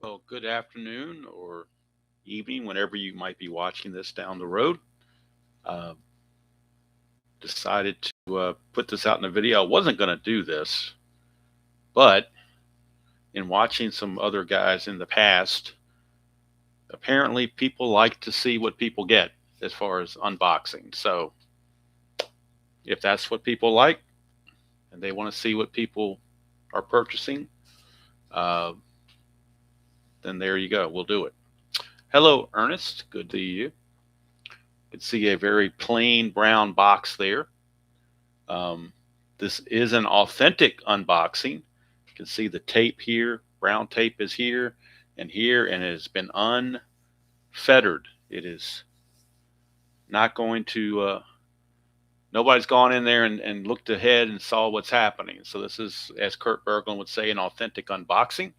Well, good afternoon or evening, whenever you might be watching this down the road. Uh, Decided to put this out in a video. I wasn't going to do this, but in watching some other guys in the past, apparently people like to see what people get as far as unboxing. So if that's what people like and they want to see what people are purchasing, uh, then there you go. We'll do it. Hello, Ernest. Good to see you. You can see a very plain brown box there. Um, this is an authentic unboxing. You can see the tape here. Brown tape is here, and it has been unfettered. It is not going to, nobody's gone in there and looked ahead and saw what's happening. So this is, as Kurt Berglund would say, an authentic unboxing.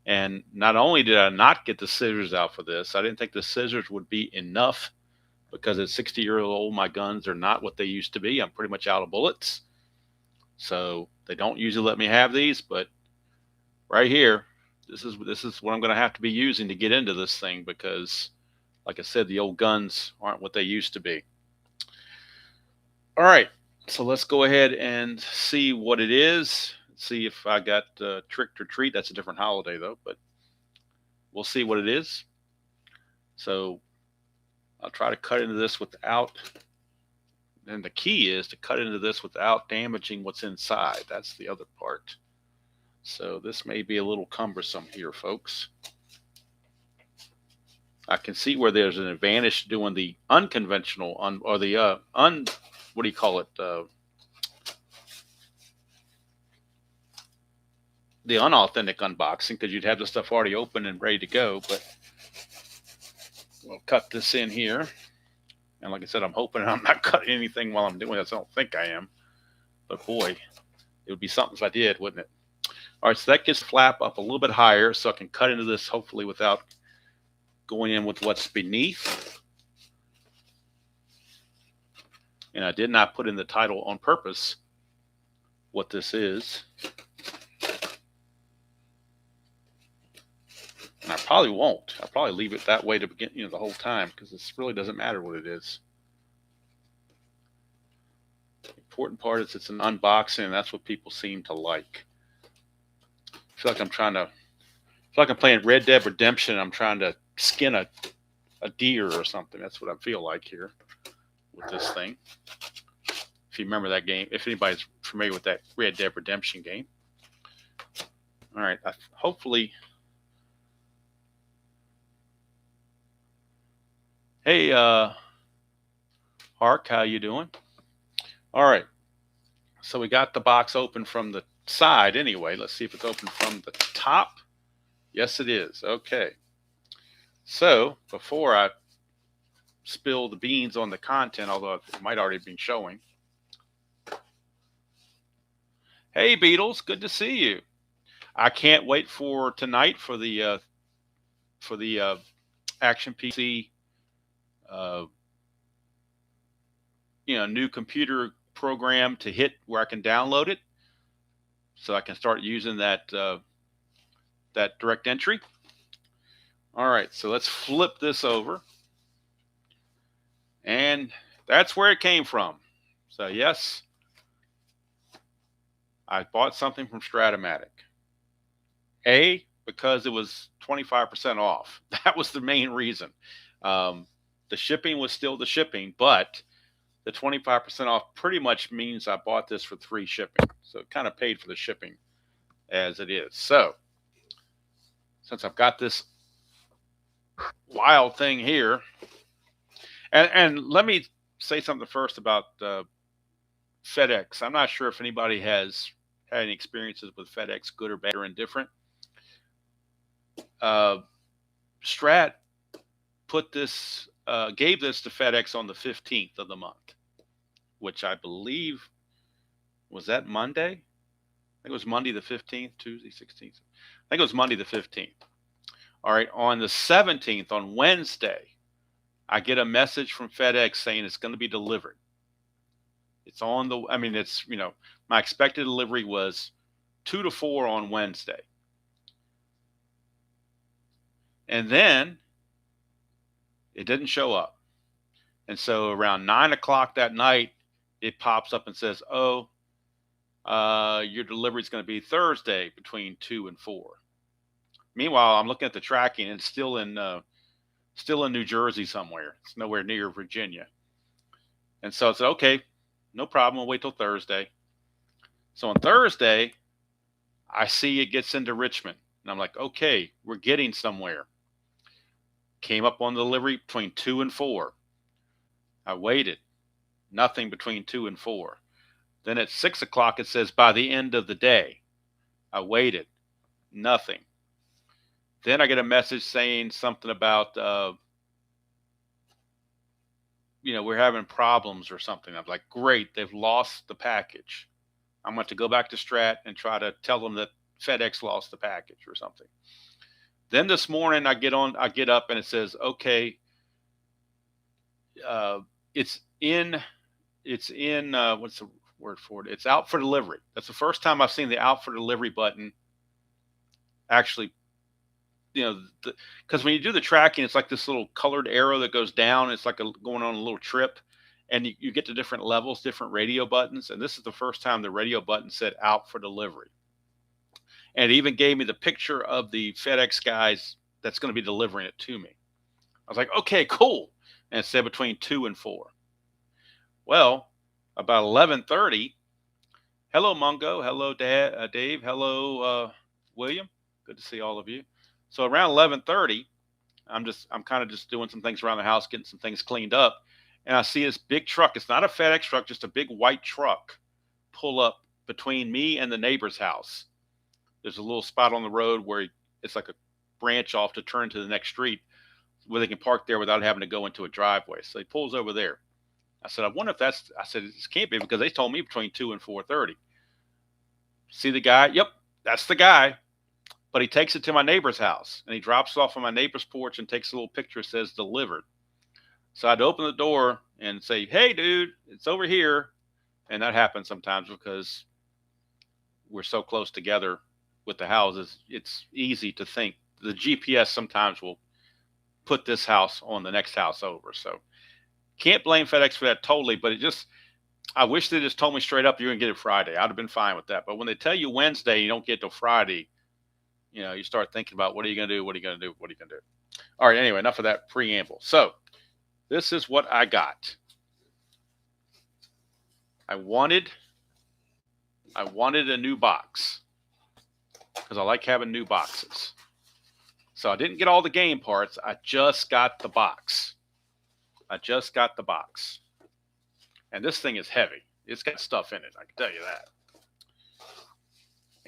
And not only did I not get the scissors out for this, I didn't think the scissors would be enough because at 60-year old, my guns are not what they used to be. I'm pretty much out of bullets. So they don't usually let me have these, but right here, this is what I'm going to have to be using to get into this thing because, like I said, the old guns aren't what they used to be. All right, so let's go ahead and see what it is. See if I got tricked or treat. That's a different holiday though, but we'll see what it is. So I'll try to cut into this without. And the key is to cut into this without damaging what's inside. That's the other part. So this may be a little cumbersome here, folks. I can see where there's an advantage doing the unconventional or the what do you call it? The unauthentic unboxing because you'd have the stuff already open and ready to go. But we'll cut this in here. And like I said, I'm hoping I'm not cutting anything while I'm doing this. I don't think I am. But boy, it would be something if I did, wouldn't it? All right, so that gets the flap up a little bit higher so I can cut into this hopefully without going in with what's beneath. And I did not put in the title on purpose what this is. And I probably won't. I'll probably leave it that way to begin, the whole time because this really doesn't matter what it is. The important part is it's an unboxing, and that's what people seem to like. I feel like I'm playing Red Dead Redemption. I'm trying to skin a deer or something. That's what I feel like here with this thing. If you remember that game, if anybody's familiar with that Red Dead Redemption game. All right, hopefully. Hey, Hark, how you doing? All right, so we got the box open from the side anyway. Let's see if it's open from the top. Yes, it is. Okay. So before I spill the beans on the content, although it might already been showing. Hey, Beatles, good to see you. I can't wait for tonight for the Action PC, uh, new computer program to hit where I can download it, so I can start using that direct entry. All right, so let's flip this over, and that's where it came from. So yes, I bought something from Stratomatic. Because it was 25% off. That was the main reason. Um, the shipping was still the shipping, but the 25% off pretty much means I bought this for free shipping. So it kind of paid for the shipping as it is. So since I've got this wild thing here, and let me say something first about FedEx. I'm not sure if anybody has had any experiences with FedEx, good or bad or indifferent. Uh, Strat gave this to FedEx on the 15th of the month, which I believe was that Monday. I think it was Monday the 15th, Tuesday 16th. I think it was Monday the 15th. All right, on the 17th, on Wednesday, I get a message from FedEx saying it's going to be delivered. It's on the. I mean, my expected delivery was 2 to 4 on Wednesday. And then it didn't show up. And so around 9 o'clock that night, it pops up and says, "Oh, your delivery is going to be Thursday between 2 and 4." Meanwhile, I'm looking at the tracking, and it's still in New Jersey somewhere. It's nowhere near Virginia. And so I said, "Okay, no problem. We'll wait till Thursday." So on Thursday, I see it gets into Richmond, and I'm like, "Okay, we're getting somewhere." Came up on the delivery between 2 and 4. I waited, nothing between 2 and 4. Then at 6 o'clock, it says by the end of the day. I waited, nothing. Then I get a message saying something about, we're having problems or something. I'm like, great, they've lost the package. I'm going to go back to Strat and try to tell them that FedEx lost the package or something. Then this morning I get up and it says, okay, it's in, what's the word for it? It's out for delivery. That's the first time I've seen the out for delivery button actually, because when you do the tracking, it's like this little colored arrow that goes down. It's like going on a little trip, and you get to different levels, different radio buttons. And this is the first time the radio button said out for delivery. And it even gave me the picture of the FedEx guys that's going to be delivering it to me. I was like, okay, cool. And it said between 2 and 4. Well, about 11:30. Hello, Mungo. Hello, Dave. Hello, William. Good to see all of you. So around 11:30, I'm kind of just doing some things around the house, getting some things cleaned up, and I see this big truck. It's not a FedEx truck, just a big white truck pull up between me and the neighbor's house. There's a little spot on the road where it's like a branch off to turn to the next street where they can park there without having to go into a driveway. So he pulls over there. I said, I said, this can't be because they told me between 2 and 4:30. See the guy? Yep, that's the guy. But he takes it to my neighbor's house and he drops it off on my neighbor's porch and takes a little picture that says delivered. So I'd open the door and say, hey, dude, it's over here. And that happens sometimes because we're so close together with the houses. It's easy to think the GPS sometimes will put this house on the next house over. So can't blame FedEx for that totally, but I wish they just told me straight up you're going to get it Friday. I'd have been fine with that. But when they tell you Wednesday, you don't get till Friday, you start thinking about what are you going to do? What are you going to do? What are you going to do? All right. Anyway, enough of that preamble. So this is what I got. I wanted a new box because I like having new boxes. So I didn't get all the game parts. I just got the box. And this thing is heavy. It's got stuff in it. I can tell you that.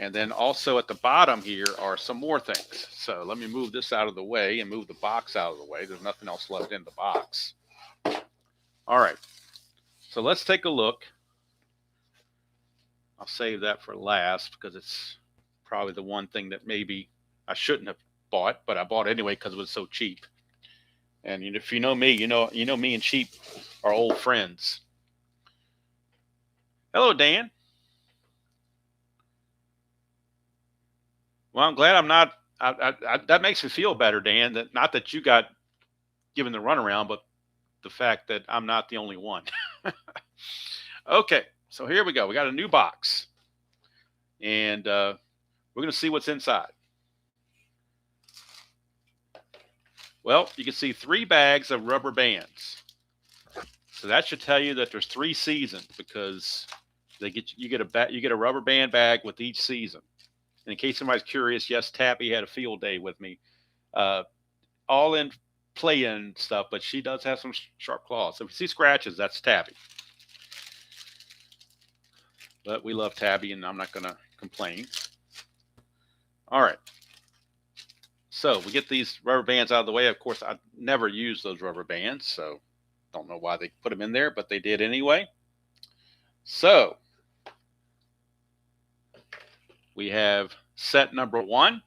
And then also at the bottom here are some more things. So let me move this out of the way and move the box out of the way. There's nothing else left in the box. All right. So let's take a look. I'll save that for last because it's probably the one thing that maybe I shouldn't have bought, but I bought it anyway because it was so cheap. And if you know me, you know me and cheap are old friends. Hello, Dan. Well, I'm glad I'm not. That makes me feel better, Dan. That not that you got given the runaround, but the fact that I'm not the only one. Okay, so here we go. We got a new box, and we're going to see what's inside. Well, you can see 3 bags of rubber bands. So that should tell you that there's 3 seasons because you get a rubber band bag with each season. And in case somebody's curious, yes, Tabby had a field day with me, all in play-in stuff, but she does have some sharp claws. So if you see scratches, that's Tabby. But we love Tabby, and I'm not going to complain. All right. So we get these rubber bands out of the way. Of course, I never use those rubber bands, so don't know why they put them in there, but they did anyway. So we have set number 1.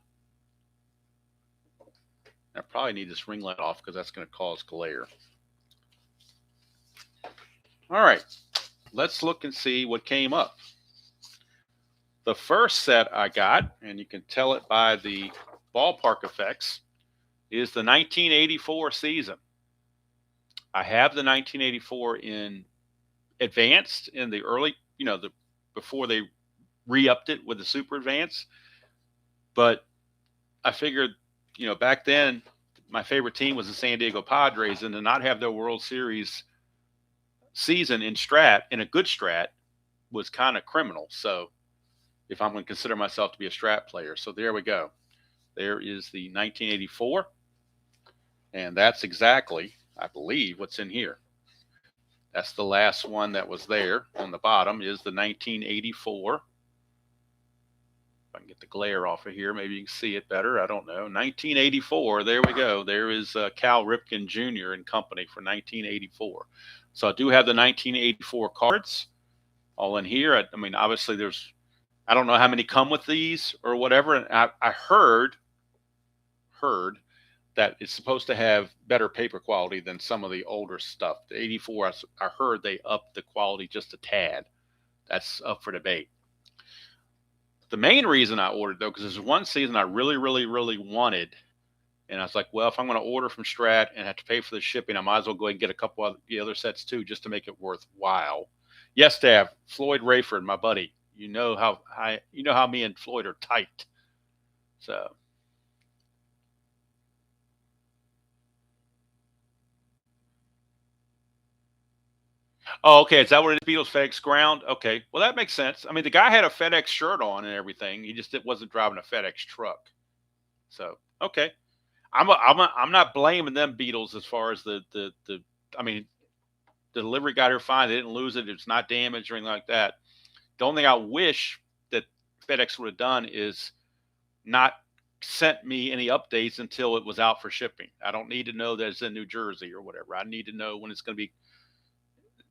I probably need this ring light off because that's going to cause glare. All right, let's look and see what came up. The first set I got, and you can tell it by the ballpark effects, is the 1984 season. I have the 1984 in advanced in the early, before they re-upped it with the super advanced. But I figured, back then my favorite team was the San Diego Padres, and to not have their World Series season in a good strat, was kind of criminal. So if I'm going to consider myself to be a strat player, so there we go. There is the 1984, and that's exactly, I believe, what's in here. That's the last one that was there on the bottom is the 1984. If I can get the glare off of here, maybe you can see it better. I don't know. 1984. There we go. There is Cal Ripken Jr. and company for 1984. So I do have the 1984 cards all in here. I mean, obviously I don't know how many come with these or whatever. And I heard that it's supposed to have better paper quality than some of the older stuff. The 84, I heard they upped the quality just a tad. That's up for debate. The main reason I ordered, though, because there's one season I really, really, really wanted. And I was like, well, if I'm going to order from Strat and have to pay for the shipping, I might as well go ahead and get a couple of the other sets too, just to make it worthwhile. Yes, Dave, Floyd Rayford, my buddy. You know how me and Floyd are tight. So. Oh, okay. Is that what it is? Beatles FedEx Ground? Okay. Well, that makes sense. I mean, the guy had a FedEx shirt on and everything. He just wasn't driving a FedEx truck. So, okay. I'm not blaming them Beatles as far as the I mean, the delivery got here fine. They didn't lose it. It's not damaged or anything like that. The only thing I wish that FedEx would have done is not sent me any updates until it was out for shipping. I don't need to know that it's in New Jersey or whatever. I need to know when it's going to be.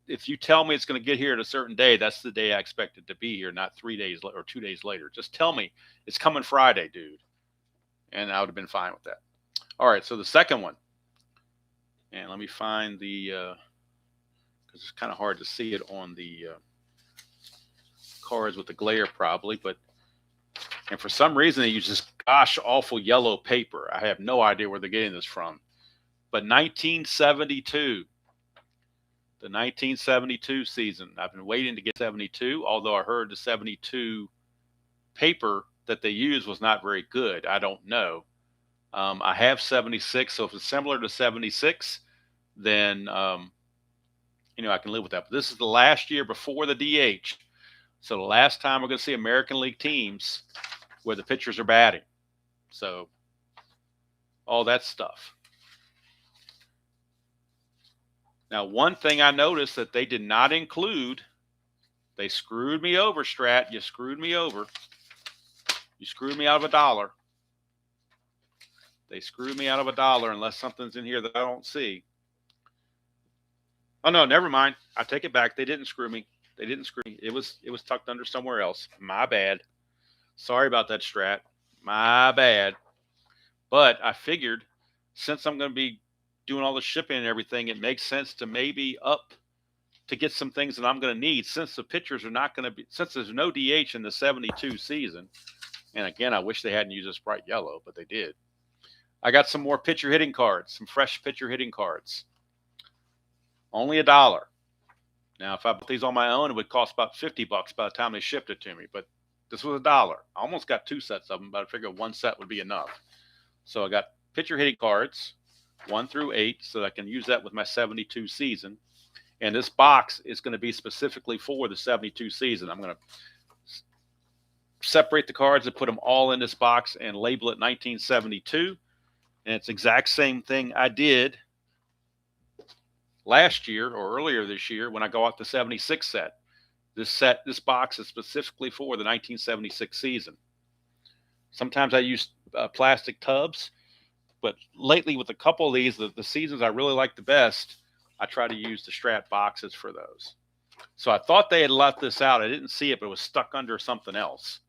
If you tell me it's going to get here at a certain day, that's the day I expect it to be here, not 3 days or 2 days later. Just tell me it's coming Friday, dude. And I would have been fine with that. All right. So the second one, and let me find the, because it's kind of hard to see it on the cards with the glare probably, and for some reason they use this gosh awful yellow paper. I have no idea where they're getting this from. But 1972. The 1972 season. I've been waiting to get 72, although I heard the 72 paper that they used was not very good. I don't know. I have 76, so if it's similar to 76, then I can live with that. But this is the last year before the DH, so the last time we're going to see American League teams where the pitchers are batting. So all that stuff. Now, one thing I noticed that they did not include, they screwed me over, Strat. You screwed me over. You screwed me out of $1. They screwed me out of $1 unless something's in here that I don't see. Oh, no, never mind. I take it back. They didn't screw me. They didn't screw me. It was tucked under somewhere else. My bad. Sorry about that, Strat. My bad. But I figured since I'm going to be doing all the shipping and everything, it makes sense to maybe up to get some things that I'm going to need since the pitchers are not going to be, since there's no DH in the 72 season. And again, I wish they hadn't used this bright yellow, but they did. I got some more pitcher hitting cards, some fresh pitcher hitting cards. Only $1. Now, if I put these on my own, it would cost about $50 by the time they shipped it to me. But this was $1. I almost got 2 sets of them, but I figured 1 set would be enough. So I got pitcher hitting cards, 1 through 8, so I can use that with my 72 season. And this box is going to be specifically for the 72 season. I'm going to separate the cards and put them all in this box and label it 1972. And it's the exact same thing I did last year or earlier this year when I go out the 76 set. This box is specifically for the 1976 season. Sometimes I use plastic tubs. But lately, with a couple of these, the seasons I really like the best, I try to use the Strat boxes for those. So I thought they had left this out. I didn't see it, but it was stuck under something else.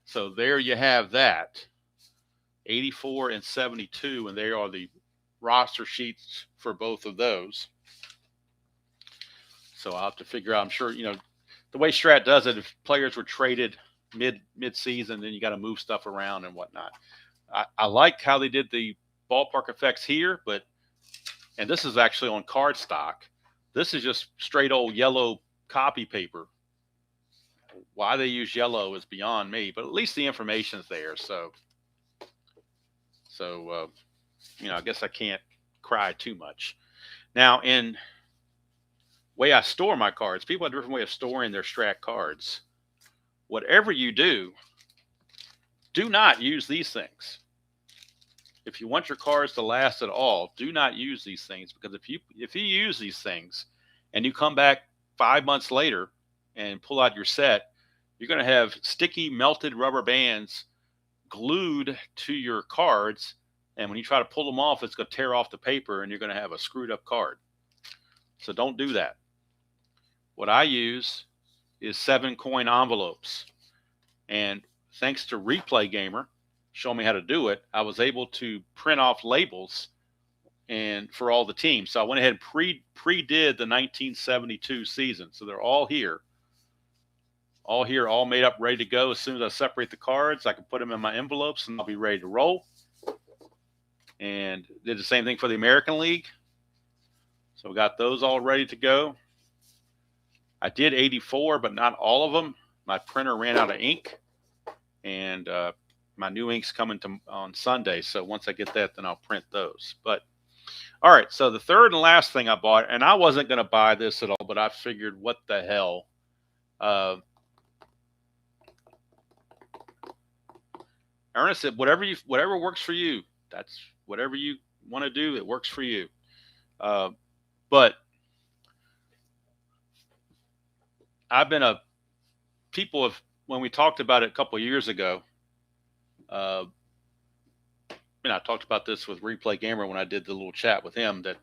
So there you have that. 84 and 72, and there are the roster sheets for both of those. So I'll have to figure out, I'm sure, the way Strat does it, if players were traded mid-season, then you got to move stuff around and whatnot. I like how they did the ballpark effects here, and this is actually on cardstock. This is just straight old yellow copy paper. Why they use yellow is beyond me, but at least the information's there. So I guess I can't cry too much. Now, in way I store my cards, people have a different way of storing their Strat cards. Whatever you do not use these things. If you want your cards to last at all, do not use these things, because if you use these things and you come back 5 months later and pull out your set, you're going to have sticky melted rubber bands glued to your cards, and when you try to pull them off, it's going to tear off the paper and you're going to have a screwed up card. So don't do that. What I use is 7-coin envelopes, and thanks to Replay Gamer showing me how to do it, I was able to print off labels and for all the teams. So I went ahead and pre-did the 1972 season. So they're all here, all made up, ready to go. As soon as I separate the cards, I can put them in my envelopes and I'll be ready to roll. And did the same thing for the American League. So we got those all ready to go. I did 84, but not all of them. My printer ran out of ink, and my new ink's coming on Sunday. So once I get that, then I'll print those. But all right, so the third and last thing I bought, and I wasn't going to buy this at all, but I figured, what the hell? Ernest said, whatever works for you. That's whatever you want to do. It works for you. But I've been when we talked about it a couple of years ago, I talked about this with Replay Gamer when I did the little chat with him, that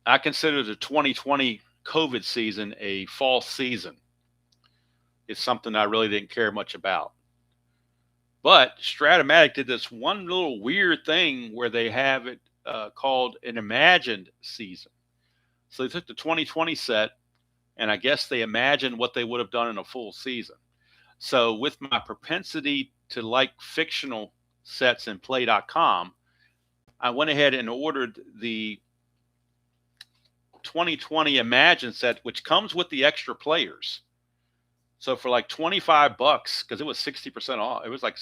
I consider the 2020 COVID season a false season. It's something I really didn't care much about. But Stratomatic did this one little weird thing where they have it called an imagined season. So they took the 2020 set, and I guess they imagined what they would have done in a full season. So with my propensity to like fictional sets in Play.com, I went ahead and ordered the 2020 Imagine set, which comes with the extra players. So for like $25, because it was 60% off, it was like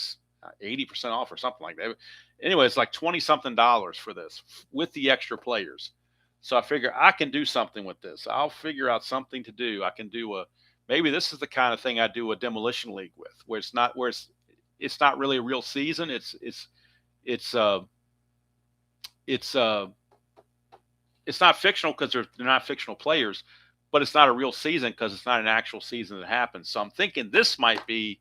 80% off or something like that. Anyway, it's like $20-something for this with the extra players. So I figure I can do something with this. I'll figure out something to do. I can do maybe this is the kind of thing I do a demolition league with, where it's not really a real season. It's not fictional because they're not fictional players, but it's not a real season because it's not an actual season that happens. So I'm thinking this might be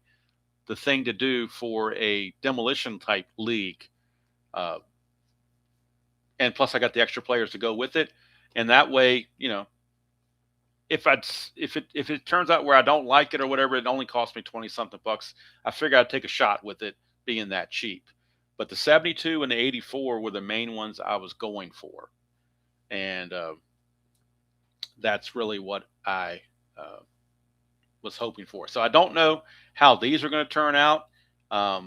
the thing to do for a demolition type league. And plus I got the extra players to go with it. And that way, if it turns out where I don't like it or whatever, it only cost me $20-something. I figure I'd take a shot with it being that cheap. But the 72 and the 84 were the main ones I was going for. And that's really what I was hoping for. So I don't know how these are going to turn out. I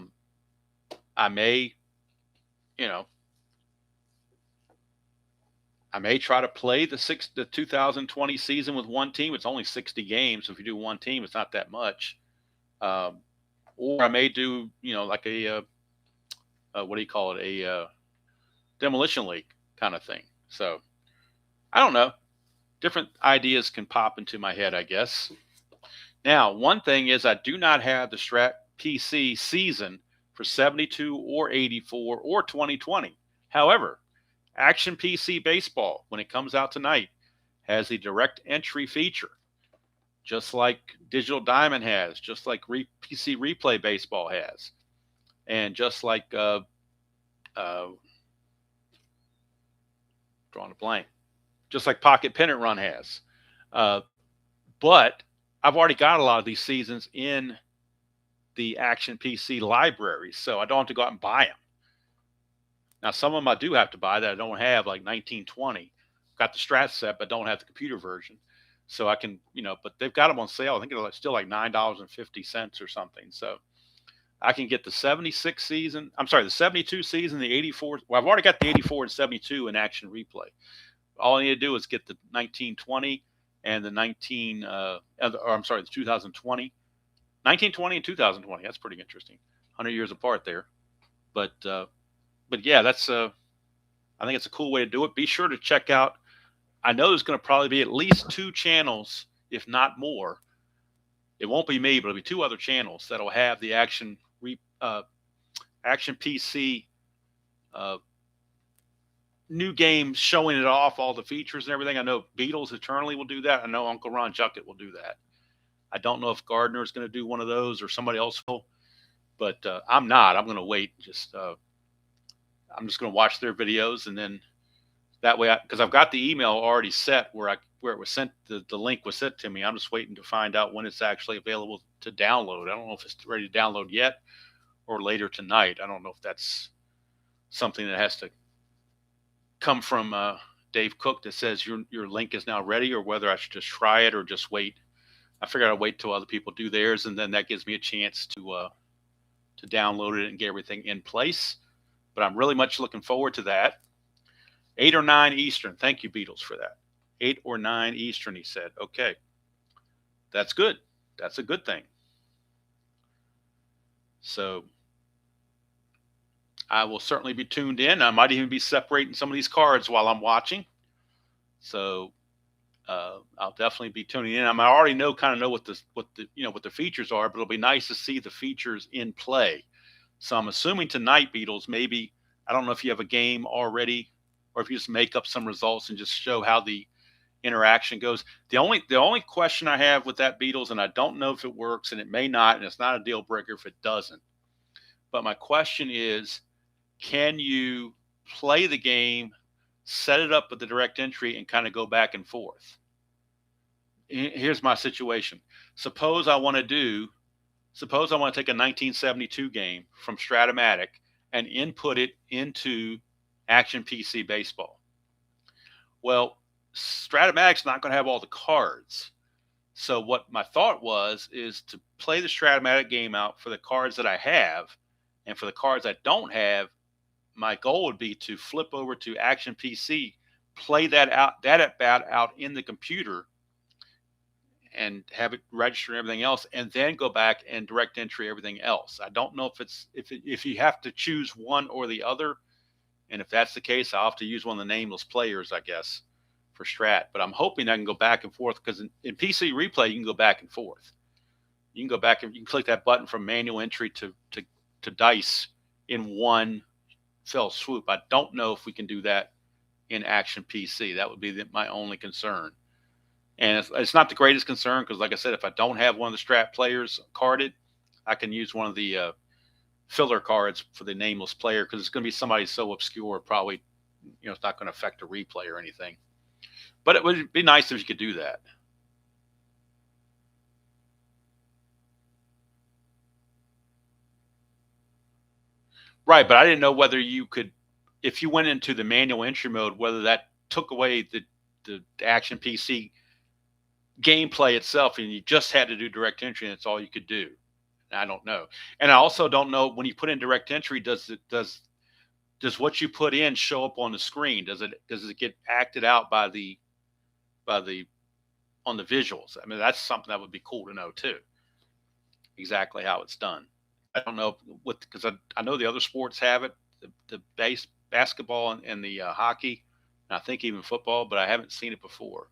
may try to play the 2020 season with one team. It's only 60 games. So if you do one team, it's not that much. Or I may do, like a demolition league kind of thing. So I don't know. Different ideas can pop into my head, I guess. Now, one thing is I do not have the Strat PC season for 72 or 84 or 2020. However, Action PC Baseball, when it comes out tonight, has a direct entry feature, just like Digital Diamond has, just like PC Replay Baseball has, and just like drawing a blank, just like Pocket Pennant Run has. But I've already got a lot of these seasons in the Action PC library, so I don't have to go out and buy them. Now, some of them I do have to buy that I don't have, like 1920. Got the Strat set, but don't have the computer version. So I can, but they've got them on sale. I think it's still like $9.50 or something. So I can get the 76 season. I'm sorry, the 72 season, the 84. Well, I've already got the 84 and 72 in action replay. All I need to do is get the 1920 and the 19, or I'm sorry, the 2020, 1920 and 2020. That's pretty interesting. 100 years apart there. But yeah, that's I think it's a cool way to do it. Be sure to check out. I know there's going to probably be at least 2 channels, if not more. It won't be me, but it'll be 2 other channels that'll have the action PC uh, new games showing it off, all the features and everything. I know Beatles Eternally will do that. I know Uncle Ron Juckett will do that. I don't know if Gardner is going to do one of those or somebody else will, but I'm not. I'm going to wait. I'm just going to watch their videos, and then that way, because I've got the email already set where it was sent, the link was sent to me. I'm just waiting to find out when it's actually available to download. I don't know if it's ready to download yet or later tonight. I don't know if that's something that has to come from Dave Cook that says your link is now ready, or whether I should just try it or just wait. I figured I'd wait till other people do theirs, and then that gives me a chance to download it and get everything in place. But I'm really much looking forward to that. 8 or 9 Eastern. Thank you, Beatles, for that. 8 or 9 Eastern, he said. Okay. That's good. That's a good thing. So I will certainly be tuned in. I might even be separating some of these cards while I'm watching. So I'll definitely be tuning in. I already know what the features are, but it'll be nice to see the features in play. So I'm assuming tonight, Beatles, maybe, I don't know if you have a game already, or if you just make up some results and just show how the interaction goes. The only question I have with that, Beatles, and I don't know if it works, and it may not, and it's not a deal breaker if it doesn't. But my question is, can you play the game, set it up with the direct entry, and kind of go back and forth? Here's my situation. Suppose I want to take a 1972 game from Stratomatic and input it into Action PC Baseball. Well, Stratomatic's not going to have all the cards. So what my thought is to play the Stratomatic game out for the cards that I have, and for the cards I don't have, my goal would be to flip over to Action PC, play that at bat out in the computer, and have it register and everything else, and then go back and direct entry everything else. I don't know if you have to choose one or the other, and if that's the case, I'll have to use one of the nameless players, I guess, for Strat. But I'm hoping I can go back and forth, because in PC Replay you can go back and forth. You can go back and you can click that button from manual entry to dice in one fell swoop. I don't know if we can do that in Action PC. That would be my only concern. And it's not the greatest concern, because, like I said, if I don't have one of the Strat players carded, I can use one of the filler cards for the nameless player, because it's going to be somebody so obscure, probably, it's not going to affect a replay or anything. But it would be nice if you could do that. Right, but I didn't know whether you could, if you went into the manual entry mode, whether that took away the Action PC gameplay itself, and you just had to do direct entry, and that's all you could do. And I don't know. And I also don't know, when you put in direct entry, does what you put in show up on the screen? Does it get acted out on the visuals? I mean, that's something that would be cool to know too. Exactly how it's done. I don't know because I know the other sports have it, the basketball and the hockey, and I think even football, but I haven't seen it before.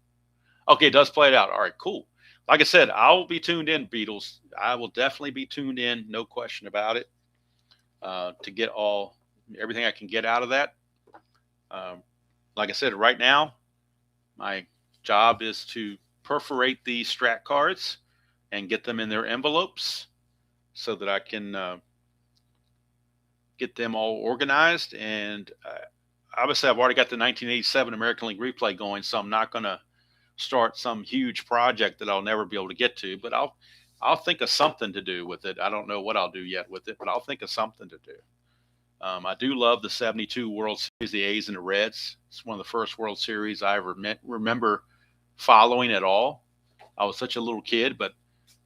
Okay, it does play it out. All right, cool. Like I said, I will be tuned in, Beatles. I will definitely be tuned in, no question about it, to get everything I can get out of that. Like I said, right now, my job is to perforate the Strat cards and get them in their envelopes, so that I can get them all organized. And obviously, I've already got the 1987 American League Replay going, so I'm not going to start some huge project that I'll never be able to get to. But I'll think of something to do with it. I don't know what I'll do yet with it, but I'll think of something to do. I do love the 72 World Series, the A's and the Reds. It's one of the first World Series I ever remember following at all. I was such a little kid, but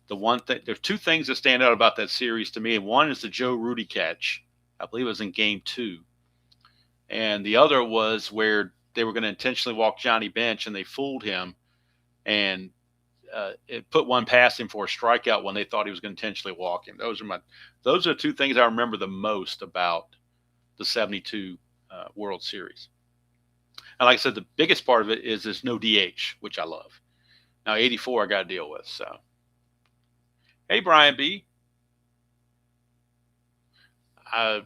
the one thing, there's two things that stand out about that series to me. And one is the Joe Rudy catch. I believe it was in game 2. And the other was where they were going to intentionally walk Johnny Bench and they fooled him and it put one past him for a strikeout when they thought he was going to intentionally walk him. Those are the two things I remember the most about the 72 World Series. And like I said, the biggest part of it is there's no DH, which I love. Now 84 I got to deal with. So, hey Brian B, I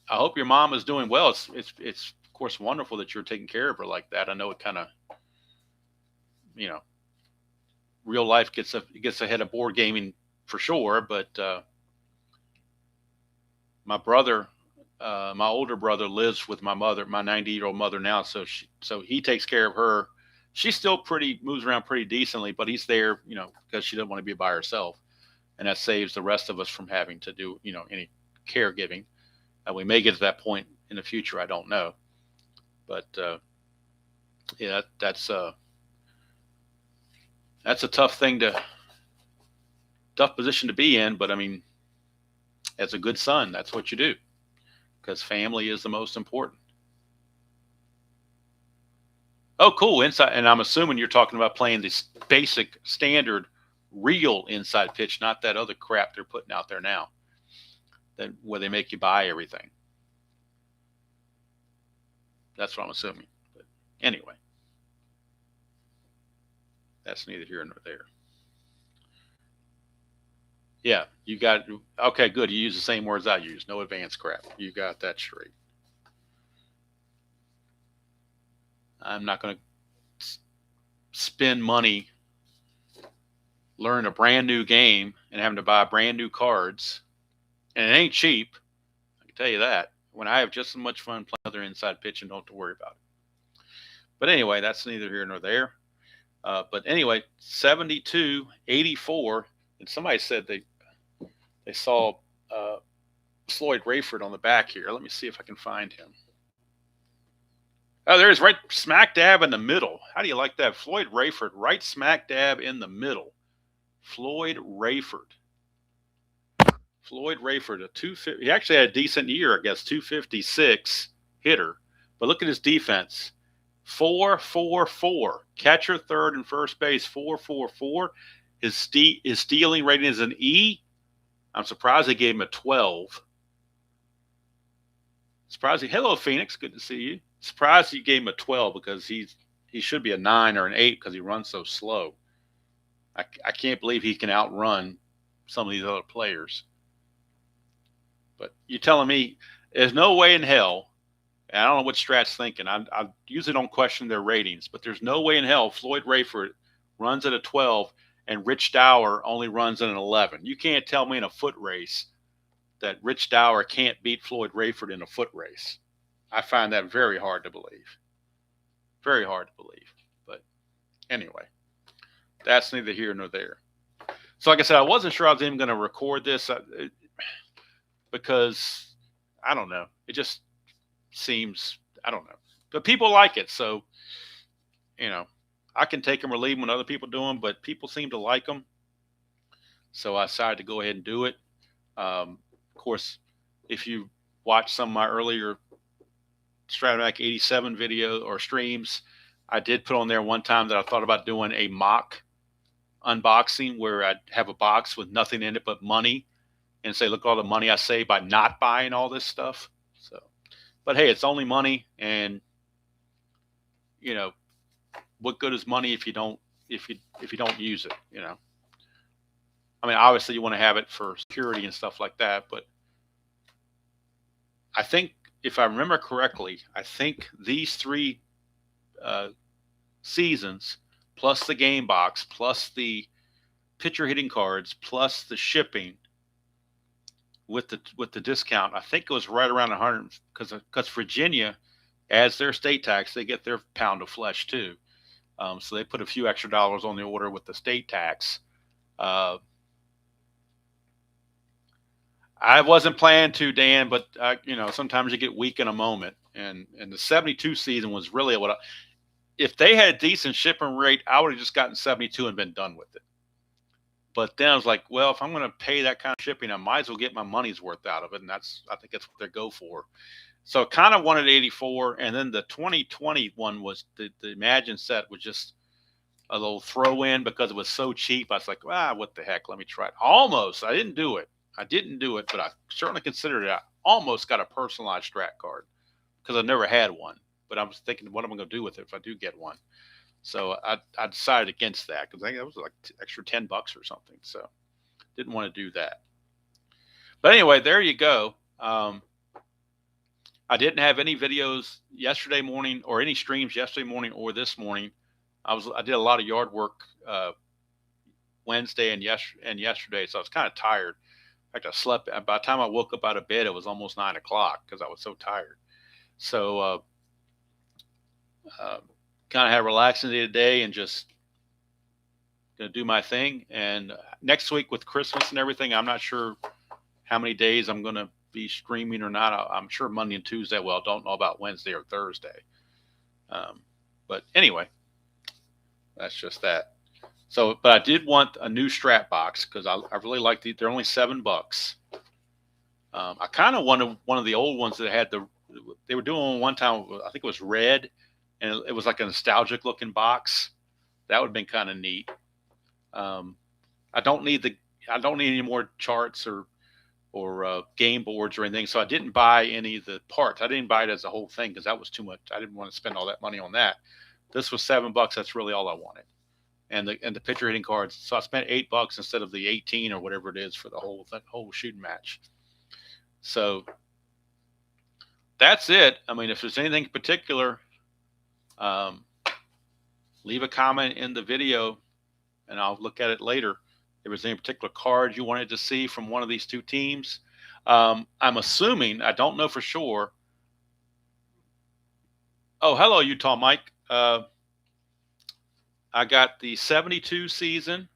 hope your mom is doing well. It's of course wonderful that you're taking care of her like that. I know it kind of, real life gets ahead of board gaming for sure. But my older brother lives with my mother, my 90-year-old mother now. So he takes care of her. She's still moves around pretty decently, but he's there, because she doesn't want to be by herself. And that saves the rest of us from having to do, any caregiving. We may get to that point in the future. I don't know. But yeah, that's a tough position to be in. But I mean, as a good son, that's what you do, because family is the most important. Oh, cool. Inside. And I'm assuming you're talking about playing this basic standard real inside pitch, not that other crap they're putting out there now, where they make you buy everything. That's what I'm assuming. But anyway, that's neither here nor there. Yeah, you got, okay, good. You use the same words I use. No advanced crap. You got that straight. I'm not going to spend money, learn a brand new game, and having to buy brand new cards. And it ain't cheap. I can tell you that. When I have just as much fun playing other inside pitch and don't have to worry about it. But anyway, that's neither here nor there. But anyway, 72, 84, and somebody said they saw Floyd Rayford on the back here. Let me see if I can find him. Oh, there's right smack dab in the middle. How do you like that? Floyd Rayford, right smack dab in the middle. Floyd Rayford. Floyd Rayford, a 250. He actually had a decent year, I guess, 256 hitter. But look at his defense. 4.44. Catcher, third, and first base, 4.44. His stealing rating is an E. I'm surprised they gave him a 12. Hello, Phoenix. Good to see you. Surprised he gave him a 12 because he should be a 9 or an 8 because he runs so slow. I can't believe he can outrun some of these other players. But you're telling me there's no way in hell, and I don't know what Strat's thinking. I usually don't question their ratings, but there's no way in hell Floyd Rayford runs at a 12 and Rich Dower only runs at an 11. You can't tell me in a foot race that Rich Dower can't beat Floyd Rayford in a foot race. I find that very hard to believe. Very hard to believe. But anyway, that's neither here nor there. So like I said, I wasn't sure I was even going to record this because I don't know. It just seems, I don't know. But people like it. So, I can take them or leave them when other people do them, but people seem to like them. So I decided to go ahead and do it. Of course, if you watch some of my earlier Strat-O-Matic 87 video or streams, I did put on there one time that I thought about doing a mock unboxing where I'd have a box with nothing in it but money and say, look, all the money I saved by not buying all this stuff. So, but hey, it's only money, and what good is money if you don't use it? I mean, obviously you want to have it for security and stuff like that, but I think if I remember correctly, I think these 3 seasons, plus the game box, plus the pitcher hitting cards, plus the shipping with the discount, I think it was right around 100. Because Virginia adds their state tax, they get their pound of flesh too. So they put a few extra dollars on the order with the state tax. I wasn't planning to, Dan, but sometimes you get weak in a moment, and the 72 season was really if they had a decent shipping rate, I would have just gotten 72 and been done with it. But then I was like, well, if I'm going to pay that kind of shipping, I might as well get my money's worth out of it. And I think that's what they go for. So kind of wanted 84. And then the 2020 one was the Imagine set was just a little throw in because it was so cheap. I was like, what the heck? Let me try it. Almost. I didn't do it. But I certainly considered it. I almost got a personalized strat card because I never had one. But I was thinking, what am I going to do with it if I do get one? So I decided against that because I think that was like extra $10 or something. So didn't want to do that. But anyway, there you go. I didn't have any videos yesterday morning or any streams yesterday morning or this morning. I did a lot of yard work Wednesday and yesterday, so I was kind of tired. In fact, I slept. By the time I woke up out of bed, it was almost 9 o'clock because I was so tired. So kind of had a relaxing day today and just gonna do my thing. And next week with Christmas and everything, I'm not sure how many days I'm gonna be streaming or not. I'm sure Monday and Tuesday. Well, don't know about Wednesday or Thursday. But anyway, that's just that. So, but I did want a new strap box because I really like these. They're only $7. I kind of wanted one of the old ones that had they were doing one time. I think it was red, and it was like a nostalgic looking box. That would have been kind of neat. I don't need any more charts or game boards or anything. So I didn't buy any of the parts. I didn't buy it as a whole thing because that was too much. I didn't want to spend all that money on that. This was $7. That's really all I wanted. And the pitcher hitting cards. So I spent $8 instead of the 18 or whatever it is for the whole shooting match. So that's it. I mean, if there's anything particular, leave a comment in the video and I'll look at it later. If there's any particular card you wanted to see from one of these two teams, I'm assuming, I don't know for sure. Oh, hello, Utah Mike. I got the 72 season,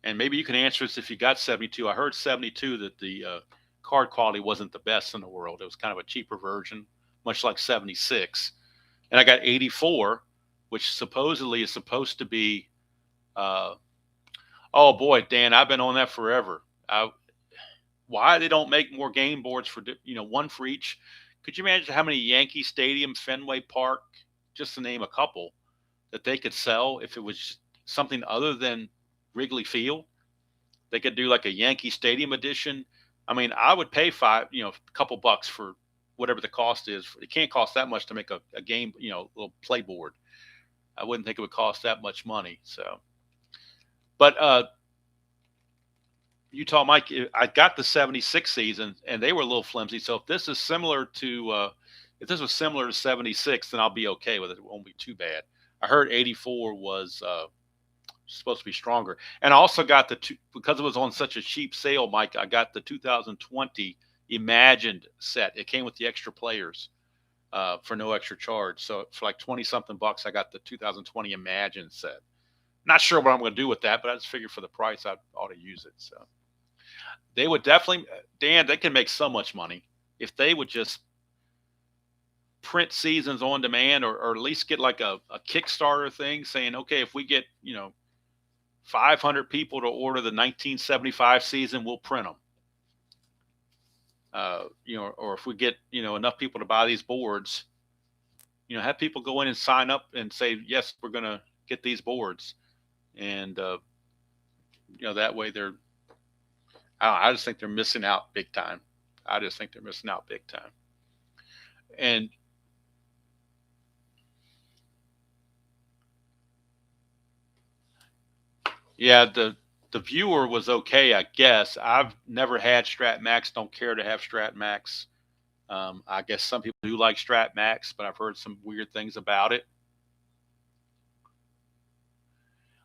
and maybe you can answer this if you got 72. I heard 72 that the card quality wasn't the best in the world. It was kind of a cheaper version, much like 76. And I got 84, which supposedly is supposed to be oh boy, Dan, I've been on that forever. Why they don't make more game boards for one for each? Could you imagine how many Yankee Stadium, Fenway Park, just to name a couple, that they could sell if it was something other than Wrigley Field? They could do like a Yankee Stadium edition. I mean, I would pay a couple bucks for whatever the cost is. It can't cost that much to make a game, little play board. I wouldn't think it would cost that much money. So, but Utah Mike, I got the 76 season and they were a little flimsy. So if this is similar to, if this was similar to 76, then I'll be okay with it. It won't be too bad. I heard 84 was supposed to be stronger. And I also got because it was on such a cheap sale, Mike, I got the 2020 Imagined set. It came with the extra players for no extra charge. So for like 20 something bucks, I got the 2020 Imagined set. Not sure what I'm going to do with that, but I just figured for the price, I ought to use it. So they would definitely, Dan, they can make so much money if they would just print seasons on demand or at least get like a Kickstarter thing saying, okay, if we get, 500 people to order the 1975 season, we'll print them. Or if we get, enough people to buy these boards, have people go in and sign up and say, yes, we're going to get these boards. And, that way I just think they're missing out big time. And yeah, the viewer was okay, I guess. I've never had Strat Max, don't care to have Strat Max. I guess some people do like Strat Max, but I've heard some weird things about it.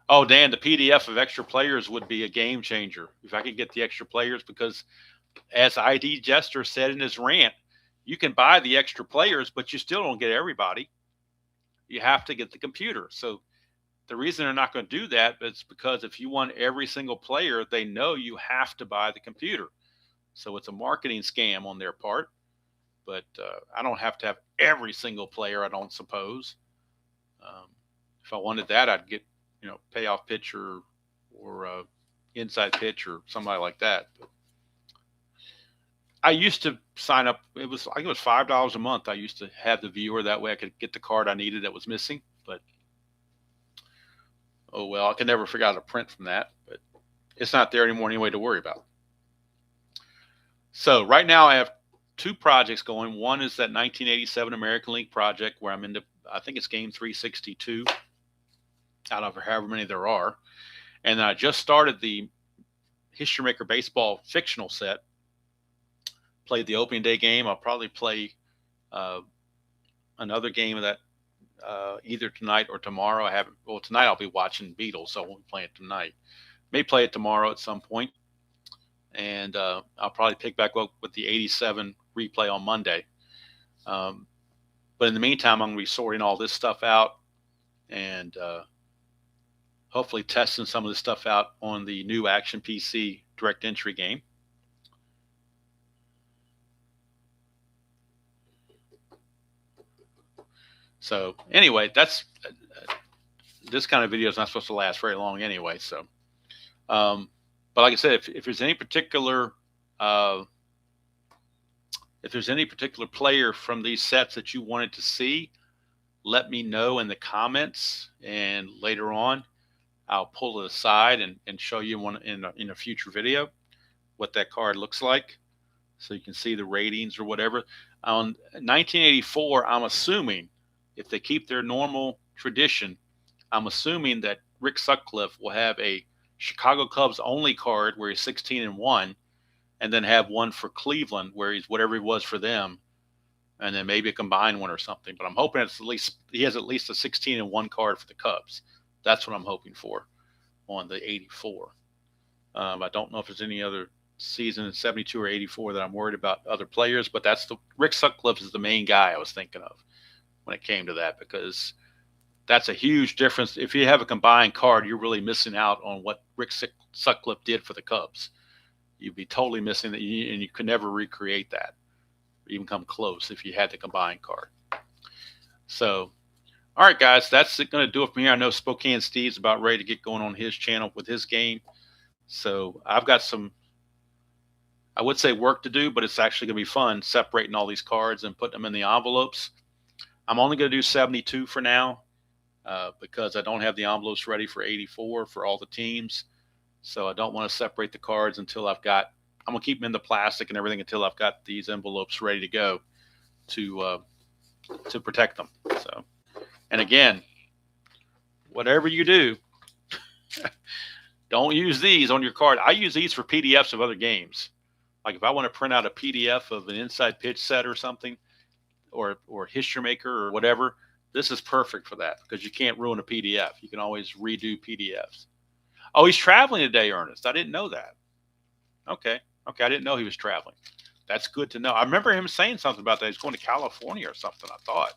Oh, Dan, the PDF of extra players would be a game changer if I could get the extra players because, as ID Jester said in his rant, you can buy the extra players, but you still don't get everybody. You have to get the computer. So the reason they're not going to do that is because if you want every single player, they know you have to buy the computer. So it's a marketing scam on their part. But I don't have to have every single player, I don't suppose. If I wanted that, I'd get, payoff pitcher or inside pitch or somebody like that. But I used to sign up. I think it was $5 a month. I used to have the viewer, that way I could get the card I needed that was missing. But oh well, I can never figure out a print from that. But it's not there anymore anyway to worry about. So right now I have two projects going. One is that 1987 American League project where I'm into, I think it's game 362 out of however many there are. And then I just started the History Maker Baseball fictional set. Played the opening day game. I'll probably play another game of that either tonight or tomorrow. Tonight I'll be watching Beatles, so I won't be playing it tonight. May play it tomorrow at some point. And I'll probably pick back up with the 87 replay on Monday. But in the meantime, I'm going to be sorting all this stuff out and hopefully testing some of this stuff out on the new Action PC direct entry game. So anyway, that's this kind of video is not supposed to last very long anyway. So, but like I said, if there's any particular player from these sets that you wanted to see, let me know in the comments, and later on I'll pull it aside and show you one in a future video what that card looks like, so you can see the ratings or whatever. On 1984, I'm assuming, if they keep their normal tradition, I'm assuming that Rick Sutcliffe will have a Chicago Cubs only card where he's 16-1, and then have one for Cleveland where he's whatever he was for them, and then maybe a combined one or something. But I'm hoping he has at least a 16-1 card for the Cubs. That's what I'm hoping for on the 84. I don't know if there's any other season in 72 or 84 that I'm worried about other players, but Rick Sutcliffe is the main guy I was thinking of when it came to that, because that's a huge difference. If you have a combined card, you're really missing out on what Rick Sutcliffe did for the Cubs. You'd be totally missing that, and you could never recreate that, or even come close if you had the combined card. So, all right, guys, that's going to do it from here. I know Spokane Steve's about ready to get going on his channel with his game. So I've got some, I would say, work to do, but it's actually going to be fun separating all these cards and putting them in the envelopes. I'm only going to do 72 for now because I don't have the envelopes ready for 84 for all the teams. So I don't want to separate the cards until I'm going to keep them in the plastic and everything until I've got these envelopes ready to go to protect them. So, and again, whatever you do, don't use these on your card. I use these for PDFs of other games. Like if I want to print out a PDF of an inside pitch set or something, or History Maker or whatever, this is perfect for that because you can't ruin a PDF. You can always redo PDFs. Oh, he's traveling today, Ernest. I didn't know that. Okay, I didn't know he was traveling. That's good to know. I remember him saying something about that. He's going to California or something, I thought.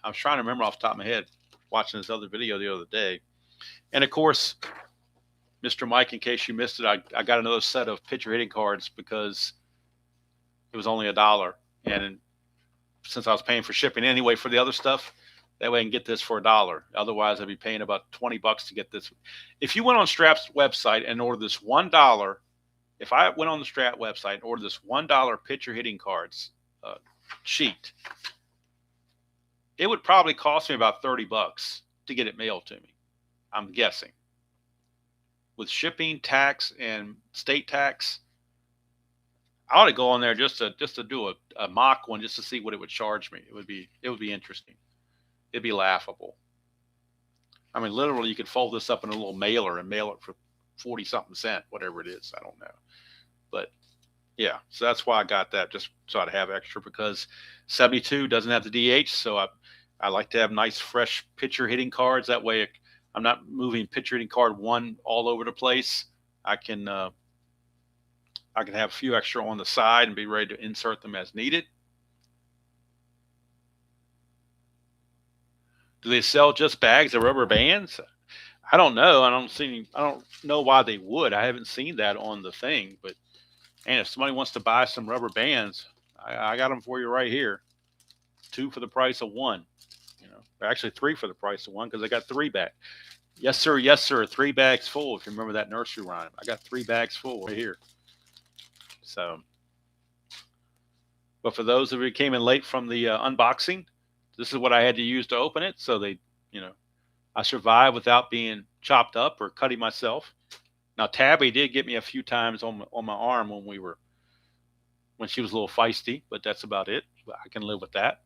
I was trying to remember off the top of my head watching this other video the other day. And, of course, Mr. Mike, in case you missed it, I got another set of pitcher hitting cards because it was only $1. And since I was paying for shipping anyway for the other stuff, that way I can get this for $1. Otherwise, I'd be paying about $20 to get this. If you went on Strap's website and ordered this $1, if I went on the Strap website and ordered this $1 pitcher hitting cards sheet, it would probably cost me about $30 to get it mailed to me. I'm guessing. With shipping, tax, and state tax, I ought to go on there just to do a mock one just to see what it would charge me. It would be interesting. It'd be laughable. I mean, literally, you could fold this up in a little mailer and mail it for 40-something cents, whatever it is. I don't know. But yeah, so that's why I got that, just so I'd have extra, because 72 doesn't have the DH. So I like to have nice, fresh pitcher hitting cards. That way I'm not moving pitcher hitting card 1 all over the place. I can have a few extra on the side and be ready to insert them as needed. Do they sell just bags of rubber bands? I don't know. I don't know why they would. I haven't seen that on the thing. But and if somebody wants to buy some rubber bands, I got them for you right here. 2 for the price of 1. Or actually 3 for the price of 1 because I got 3 back. Yes, sir. Yes, sir. 3 bags full. If you remember that nursery rhyme, I got 3 bags full right here. So, but for those of you who came in late from the unboxing, this is what I had to use to open it. So you know, I survived without being chopped up or cutting myself. Now, Tabby did get me a few times on my arm when she was a little feisty, but that's about it. I can live with that.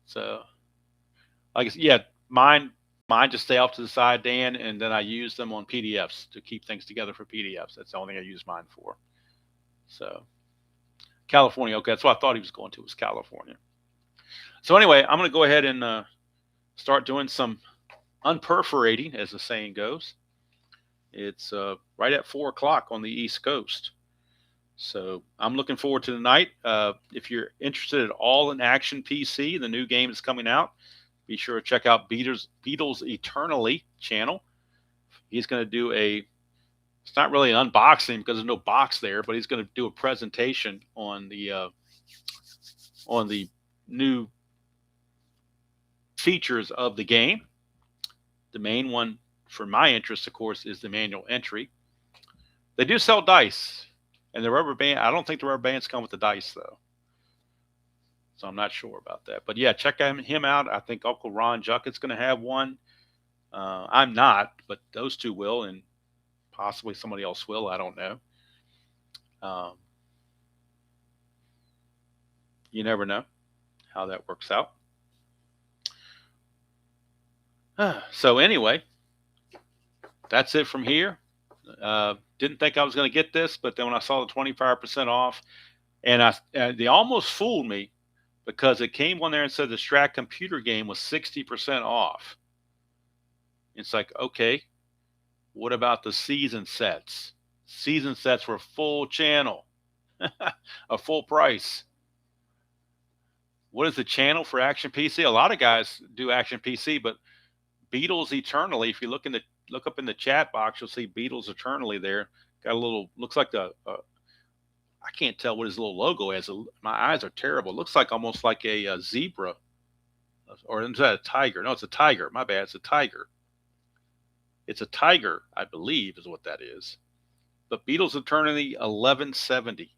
So, like I said, yeah, mine just stay off to the side, Dan, and then I use them on PDFs to keep things together for PDFs. That's the only thing I use mine for. So, California, okay, that's what I thought he was going to, was California. So anyway, I'm going to go ahead and start doing some unperforating, as the saying goes. It's right at 4 o'clock on the East Coast. So I'm looking forward to tonight. If you're interested at all in Action PC, the new game is coming out. Be sure to check out Beatles Eternally channel. He's going to do it's not really an unboxing because there's no box there, but he's going to do a presentation on the new features of the game. The main one for my interest, of course, is the manual entry. They do sell dice, and the rubber band. I don't think the rubber bands come with the dice though, so I'm not sure about that. But yeah, check him out. I think Uncle Ron Jucket's going to have one. I'm not, but those two will, and possibly somebody else will. I don't know. Um, you never know how that works out. So anyway, that's it from here. Didn't think I was going to get this, but then when I saw the 25% off, and they almost fooled me because it came on there and said the Strat computer game was 60% off. It's like, okay, what about the season sets? Season sets were full channel, a full price. What is the channel for Action PC? A lot of guys do Action PC, but Beatles Eternally, if you look up in the chat box, you'll see Beatles Eternally there. Got a little, looks like I can't tell what his little logo is. My eyes are terrible. It looks like almost like a zebra, or is that a tiger? No, it's a tiger. My bad. It's a tiger. It's a tiger, I believe, is what that is. But Beatles Eternity 1170.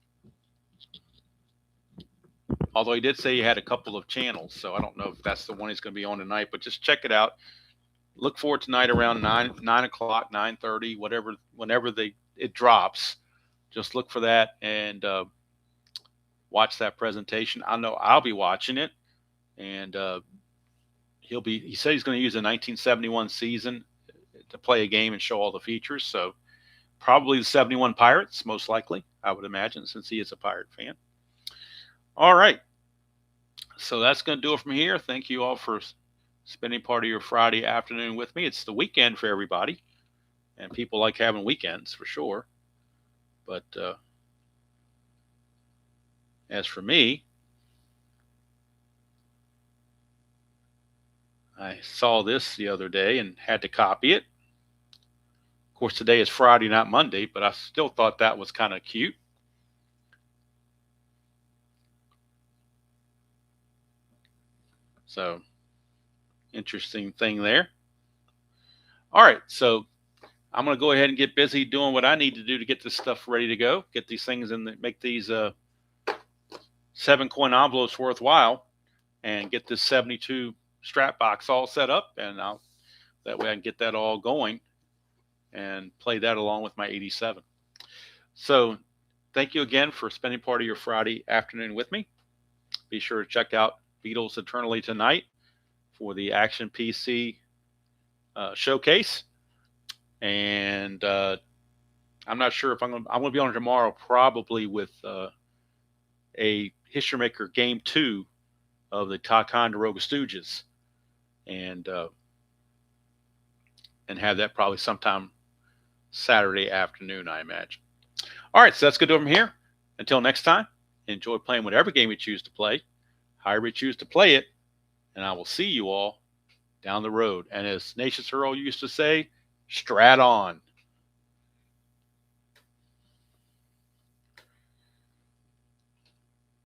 Although he did say he had a couple of channels, so I don't know if that's the one he's going to be on tonight. But just check it out. Look for it tonight around 9 o'clock, 9:30, whenever it drops. Just look for that and watch that presentation. I know I'll be watching it, and he said he's going to use a 1971 season to play a game and show all the features. So probably the 71 Pirates, most likely, I would imagine, since he is a Pirate fan. All right. So that's going to do it from here. Thank you all for spending part of your Friday afternoon with me. It's the weekend for everybody, and people like having weekends for sure. But as for me, I saw this the other day and had to copy it. Of course, today is Friday, not Monday, but I still thought that was kind of cute. So, interesting thing there. All right, so I'm going to go ahead and get busy doing what I need to do to get this stuff ready to go, get these things and make these 7-coin envelopes worthwhile, and get this 72 strap box all set up, and that way I can get that all going and play that along with my 87. So thank you again for spending part of your Friday afternoon with me. Be sure to check out Beatles Eternally tonight for the Action PC showcase. And I'm not sure if I'm going to be on tomorrow, probably with a History Maker Game 2 of the Ticonderoga Stooges. And have that probably sometime Saturday afternoon, I imagine. All right, so that's good to do from here. Until next time, enjoy playing whatever game you choose to play, however you choose to play it, and I will see you all down the road. And as Nacious Earl used to say, strat on.